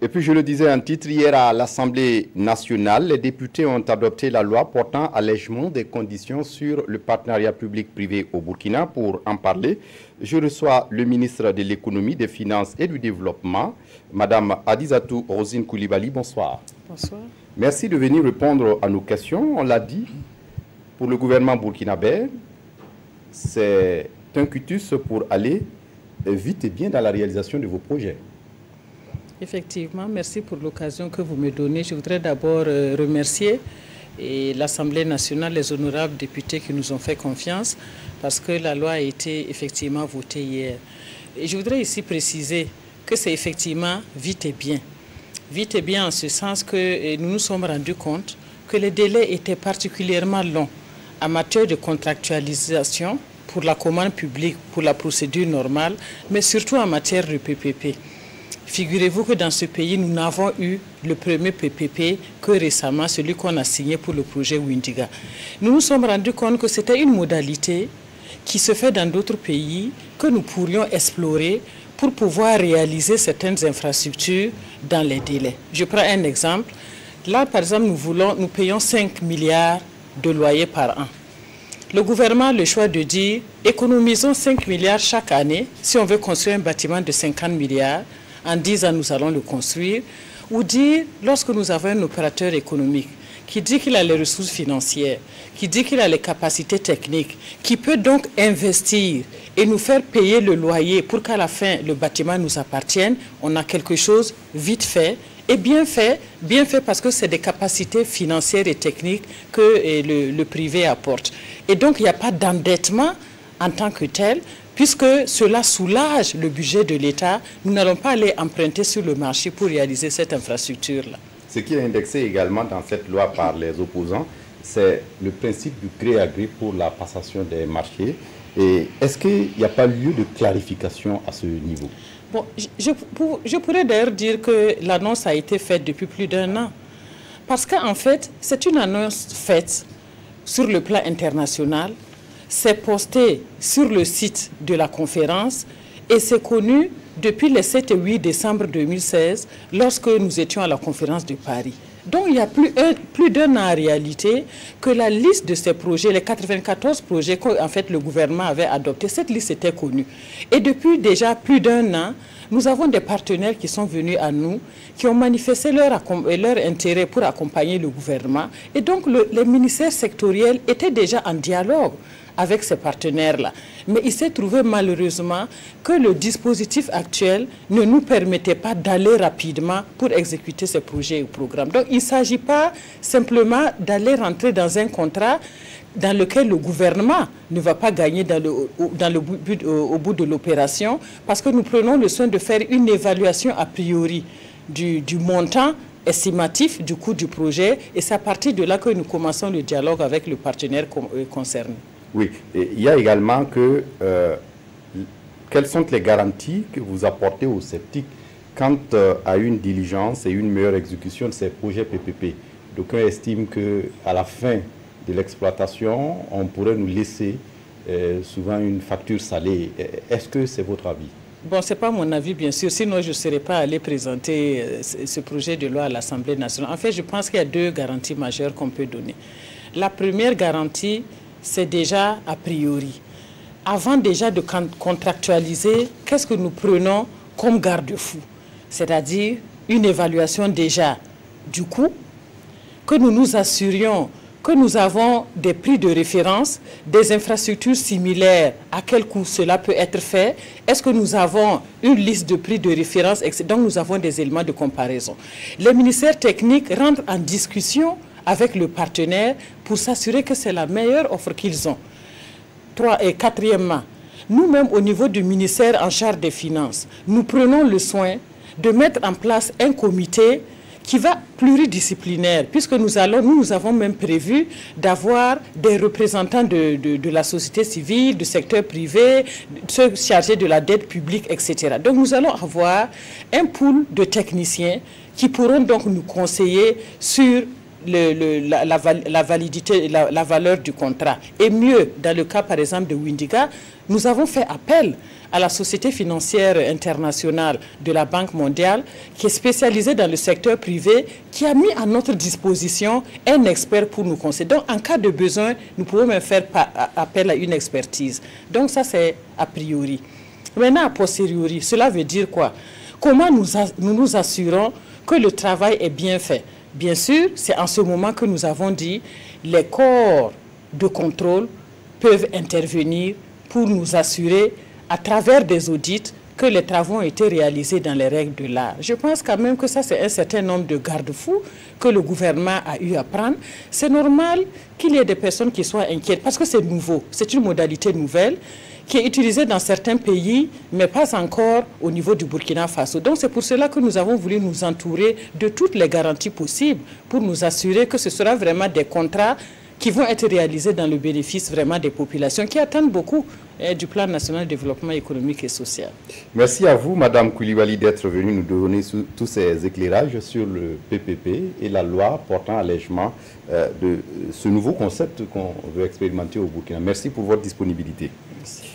Et puis je le disais en titre, hier à l'Assemblée nationale, les députés ont adopté la loi portant allègement des conditions sur le partenariat public-privé au Burkina. Pour en parler, je reçois le ministre de l'Économie, des Finances et du Développement, Madame Adizatou Rosine Koulibaly. Bonsoir. Bonsoir. Merci de venir répondre à nos questions. On l'a dit, pour le gouvernement burkinabé, c'est un cutus pour aller vite et bien dans la réalisation de vos projets. Effectivement, merci pour l'occasion que vous me donnez. Je voudrais d'abord remercier l'Assemblée nationale, les honorables députés qui nous ont fait confiance parce que la loi a été effectivement votée hier. Et je voudrais ici préciser que c'est effectivement vite et bien. Vite et bien en ce sens que nous nous sommes rendus compte que les délais étaient particulièrement longs en matière de contractualisation pour la commande publique, pour la procédure normale, mais surtout en matière de PPP. Figurez-vous que dans ce pays, nous n'avons eu le premier PPP que récemment, celui qu'on a signé pour le projet Windiga. Nous nous sommes rendus compte que c'était une modalité qui se fait dans d'autres pays, que nous pourrions explorer pour pouvoir réaliser certaines infrastructures dans les délais. Je prends un exemple. Là, par exemple, nous payons 5 milliards de loyers par an. Le gouvernement a le choix de dire, économisons 5 milliards chaque année si on veut construire un bâtiment de 50 milliards. En 10 ans, nous allons le construire. Ou dire, lorsque nous avons un opérateur économique qui dit qu'il a les ressources financières, qui dit qu'il a les capacités techniques, qui peut donc investir et nous faire payer le loyer pour qu'à la fin, le bâtiment nous appartienne, on a quelque chose vite fait et bien fait parce que c'est des capacités financières et techniques que le privé apporte. Et donc, il n'y a pas d'endettement en tant que tel, puisque cela soulage le budget de l'État, nous n'allons pas aller emprunter sur le marché pour réaliser cette infrastructure-là. Ce qui est indexé également dans cette loi par les opposants, c'est le principe du gré à gré pour la passation des marchés. Et est-ce qu'il n'y a pas lieu de clarification à ce niveau? Bon, je pourrais d'ailleurs dire que l'annonce a été faite depuis plus d'1 an. Parce qu'en fait, c'est une annonce faite sur le plan international. C'est posté sur le site de la conférence et c'est connu depuis le 7 et 8 décembre 2016 lorsque nous étions à la conférence de Paris. Donc il y a plus d'un an en réalité que la liste de ces projets, les 94 projets qu'en fait le gouvernement avait adoptés, cette liste était connue. Et depuis déjà plus d'1 an, nous avons des partenaires qui sont venus à nous, qui ont manifesté leur intérêt pour accompagner le gouvernement. Et donc les ministères sectoriels étaient déjà en dialogue avec ces partenaires-là. Mais il s'est trouvé malheureusement que le dispositif actuel ne nous permettait pas d'aller rapidement pour exécuter ces projets et programmes. Donc il ne s'agit pas simplement d'aller rentrer dans un contrat dans lequel le gouvernement ne va pas gagner au bout de l'opération, parce que nous prenons le soin de faire une évaluation a priori du montant estimatif du coût du projet, et c'est à partir de là que nous commençons le dialogue avec le partenaire concerné. Oui, et il y a également que quelles sont les garanties que vous apportez aux sceptiques quant à une diligence et une meilleure exécution de ces projets PPP? D'aucuns estiment qu'à la fin de l'exploitation, on pourrait nous laisser souvent une facture salée. Est-ce que c'est votre avis? Bon, ce n'est pas mon avis, bien sûr, sinon je ne serais pas allé présenter ce projet de loi à l'Assemblée nationale. En fait, je pense qu'il y a 2 garanties majeures qu'on peut donner. La première garantie, c'est déjà a priori. Avant déjà de contractualiser, qu'est-ce que nous prenons comme garde-fou? C'est-à-dire une évaluation déjà du coût, que nous nous assurions que nous avons des prix de référence, des infrastructures similaires, à quel coût cela peut être fait, est-ce que nous avons une liste de prix de référence, etc. Donc nous avons des éléments de comparaison. Les ministères techniques rentrent en discussion avec le partenaire pour s'assurer que c'est la meilleure offre qu'ils ont. 3 et 4e, nous-mêmes au niveau du ministère en charge des finances, nous prenons le soin de mettre en place un comité qui va pluridisciplinaire, puisque nous avons même prévu d'avoir des représentants de la société civile, du secteur privé, ceux chargés de la dette publique, etc. Donc nous allons avoir un pool de techniciens qui pourront donc nous conseiller sur la validité, la valeur du contrat. Et mieux, dans le cas par exemple de Windiga, nous avons fait appel à la Société financière internationale de la Banque mondiale, qui est spécialisée dans le secteur privé, qui a mis à notre disposition un expert pour nous conseiller. Donc, en cas de besoin, nous pouvons même faire appel à une expertise. Donc, ça, c'est a priori. Maintenant, a posteriori, cela veut dire quoi? Comment nous assurons que le travail est bien fait? Bien sûr, c'est en ce moment que nous avons dit les corps de contrôle peuvent intervenir pour nous assurer, à travers des audits, que les travaux ont été réalisés dans les règles de l'art. Je pense quand même que ça, c'est un certain nombre de garde-fous que le gouvernement a eu à prendre. C'est normal qu'il y ait des personnes qui soient inquiètes, parce que c'est nouveau, c'est une modalité nouvelle qui est utilisée dans certains pays, mais pas encore au niveau du Burkina Faso. Donc c'est pour cela que nous avons voulu nous entourer de toutes les garanties possibles pour nous assurer que ce sera vraiment des contrats qui vont être réalisés dans le bénéfice vraiment des populations qui attendent beaucoup du plan national de développement économique et social. Merci à vous, Madame Koulibaly, d'être venue nous donner tous ces éclairages sur le PPP et la loi portant allègement de ce nouveau concept qu'on veut expérimenter au Burkina. Merci pour votre disponibilité. Merci.